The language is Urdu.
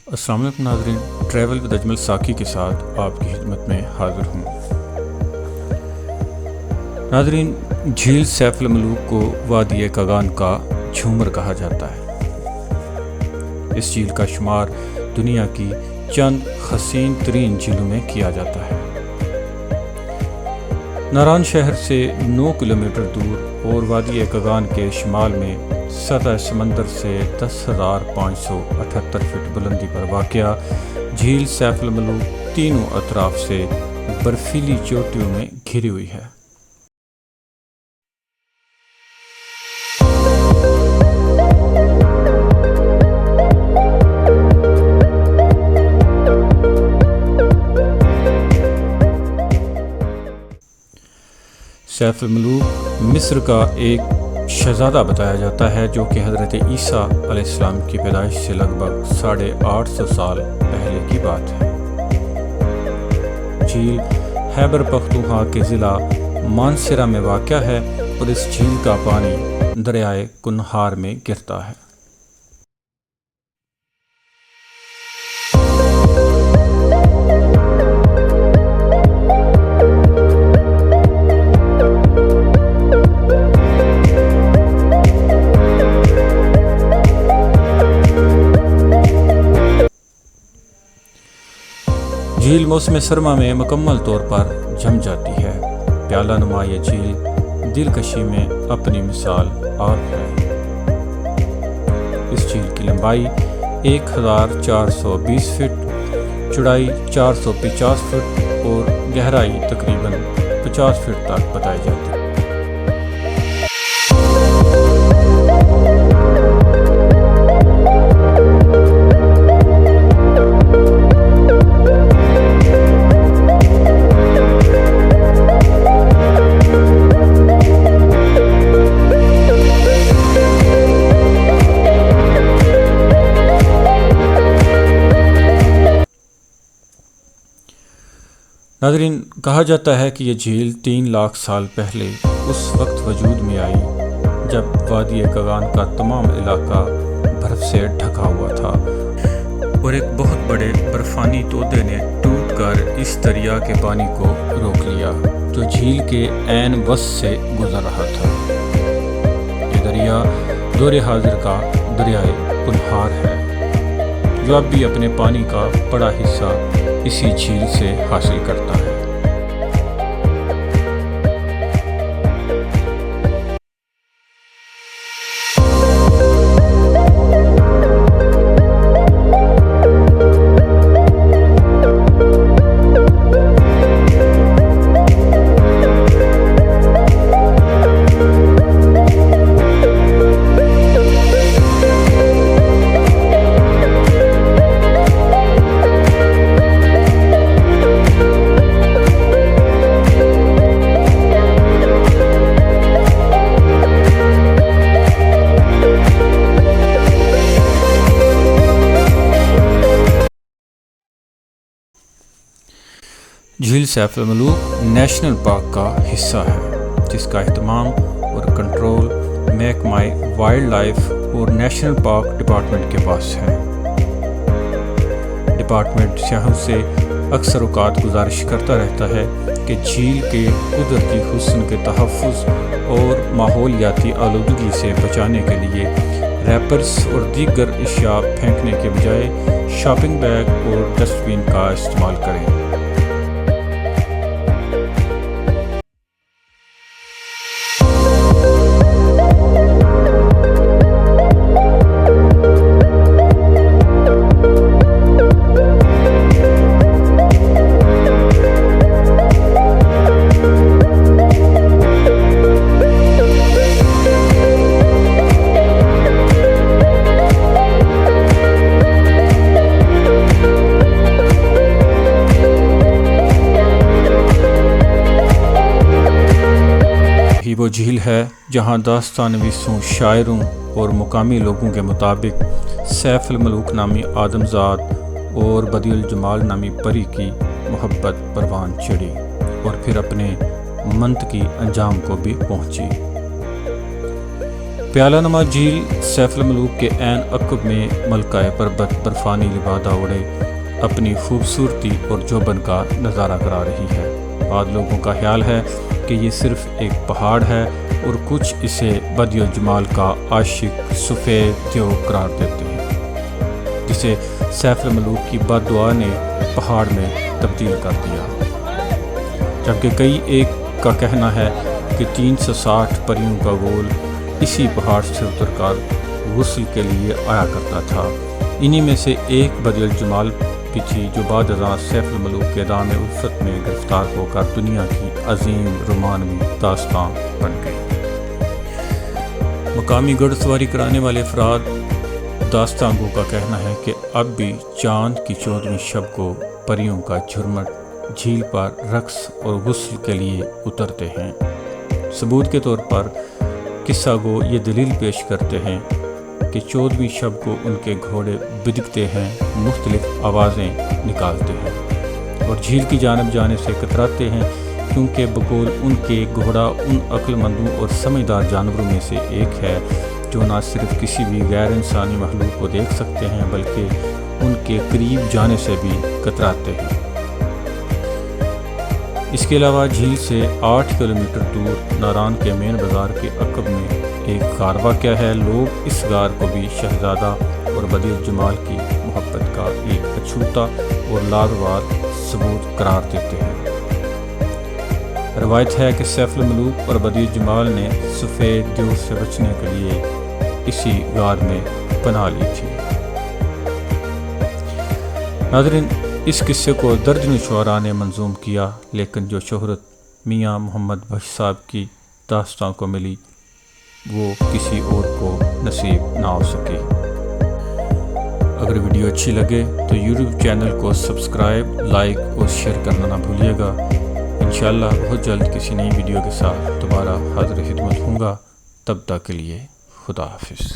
السلام علیکم ناظرین، ٹریول ود اجمل ساکی کے ساتھ آپ کی خدمت میں حاضر ہوں۔ ناظرین، جھیل سیف الملوک کو وادی کاغان کا جھومر کہا جاتا ہے۔ اس جھیل کا شمار دنیا کی چند حسین ترین جھیلوں میں کیا جاتا ہے۔ ناران شہر سے 9 کلومیٹر دور اور وادی کاغان کے شمال میں سطح سمندر سے 10,578 فٹ بلندی پر واقع جھیل سیف الملوک تینوں اطراف سے برفیلی چوٹیوں میں گھری ہوئی ہے۔ سیف الملوک مصر کا ایک شہزادہ بتایا جاتا ہے جو کہ حضرت عیسیٰ علیہ السلام کی پیدائش سے لگ بھگ 850 سال پہلے کی بات ہے۔ جھیل خیبر پختونخوا کے ضلع مانسہرہ میں واقع ہے اور اس جھیل کا پانی دریائے کنہار میں گرتا ہے۔ جھیل موسم سرما میں مکمل طور پر جم جاتی ہے۔ پیالہ نما یہ جھیل دلکشی میں اپنی مثال آپ ہے۔ اس جھیل کی لمبائی 1420 فٹ، چوڑائی 450 فٹ اور گہرائی تقریباً 50 فٹ تک بتائی جاتی ہے۔ ناظرین، کہا جاتا ہے کہ یہ جھیل 3 لاکھ سال پہلے اس وقت وجود میں آئی جب وادی کاغان کا تمام علاقہ برف سے ڈھکا ہوا تھا اور ایک بہت بڑے برفانی تودے نے ٹوٹ کر اس دریا کے پانی کو روک لیا جو جھیل کے عین وسط سے گزر رہا تھا۔ یہ دریا دور حاضر کا دریائے کنہار ہے جو اب بھی اپنے پانی کا بڑا حصہ اسی جھیل سے حاصل کرتا ہے۔ جھیل سیف الملوک نیشنل پارک کا حصہ ہے جس کا اہتمام اور کنٹرول محکمہ وائلڈ لائف اور نیشنل پارک ڈپارٹمنٹ کے پاس ہے۔ ڈپارٹمنٹ سیاحوں سے اکثر اوقات گزارش کرتا رہتا ہے کہ جھیل کے قدرتی حسن کے تحفظ اور ماحولیاتی آلودگی سے بچانے کے لیے ریپرز اور دیگر اشیاء پھینکنے کے بجائے شاپنگ بیگ اور ڈسٹ بین کا استعمال کریں۔ وہ جھیل ہے جہاں داستان نویسوں، شاعروں اور مقامی لوگوں کے مطابق سیف الملوک نامی آدمزاد اور بدیع الجمال نامی پری کی محبت پروان چڑھی اور پھر اپنے منطقی انجام کو بھی پہنچی۔ پیالہ نما جھیل سیف الملوک کے عین عقب میں ملکہ پربت برفانی لبادہ اڑے اپنی خوبصورتی اور جوبن کا نظارہ کرا رہی ہے۔ بعض لوگوں کا خیال ہے کہ یہ صرف ایک پہاڑ ہے اور کچھ اسے بدی و جمال کا عاشق سفید دیو قرار دیتے ہیں، جسے سیف الملوک کی بد دعا نے پہاڑ میں تبدیل کر دیا، جبکہ کئی ایک کا کہنا ہے کہ 360 پریوں کا گول اسی پہاڑ سے اتر کر غسل کے لیے آیا کرتا تھا۔ انہی میں سے ایک بدی الجمال بھی تھی جو بعد ازاں سیف الملوک کے دام الفت میں گرفتار ہو کر دنیا کی عظیم رومانوی داستان بن گئی۔ مقامی گھڑ سواری کرانے والے افراد داستان گو کا کہنا ہے کہ اب بھی چاند کی 14ویں شب کو پریوں کا جھرمٹ جھیل پر رقص اور غسل کے لیے اترتے ہیں۔ ثبوت کے طور پر قصہ گو یہ دلیل پیش کرتے ہیں کہ 14ویں شب کو ان کے گھوڑے بدکتے ہیں، مختلف آوازیں نکالتے ہیں اور جھیل کی جانب جانے سے کتراتے ہیں، کیونکہ بقول ان کے گھوڑا ان عقل مندوں اور سمجھدار جانوروں میں سے ایک ہے جو نہ صرف کسی بھی غیر انسانی مخلوق کو دیکھ سکتے ہیں بلکہ ان کے قریب جانے سے بھی کتراتے ہیں۔ اس کے علاوہ جھیل سے 8 کلومیٹر دور ناران کے مین بازار کے عقب میں ایک غار واقع ہے۔ لوگ اس غار کو بھی شہزادہ اور بدی الجمال کی محبت کا ایک اچھوتا اور لازوال ثبوت قرار دیتے ہیں۔ روایت ہے کہ سیف الملوک اور بدی الجمال نے سفید دیو سے بچنے کے لیے اسی غار میں پناہ لی تھی۔ ناظرین، اس قصے کو درجنوں شعراء نے منظوم کیا، لیکن جو شہرت میاں محمد بخش صاحب کی داستان کو ملی وہ کسی اور کو نصیب نہ ہو سکی۔ اگر ویڈیو اچھی لگے تو یوٹیوب چینل کو سبسکرائب، لائک اور شیئر کرنا نہ بھولیے گا۔ انشاءاللہ بہت جلد کسی نئی ویڈیو کے ساتھ دوبارہ حاضر خدمت ہوں گا۔ تب تک کے لیے خدا حافظ۔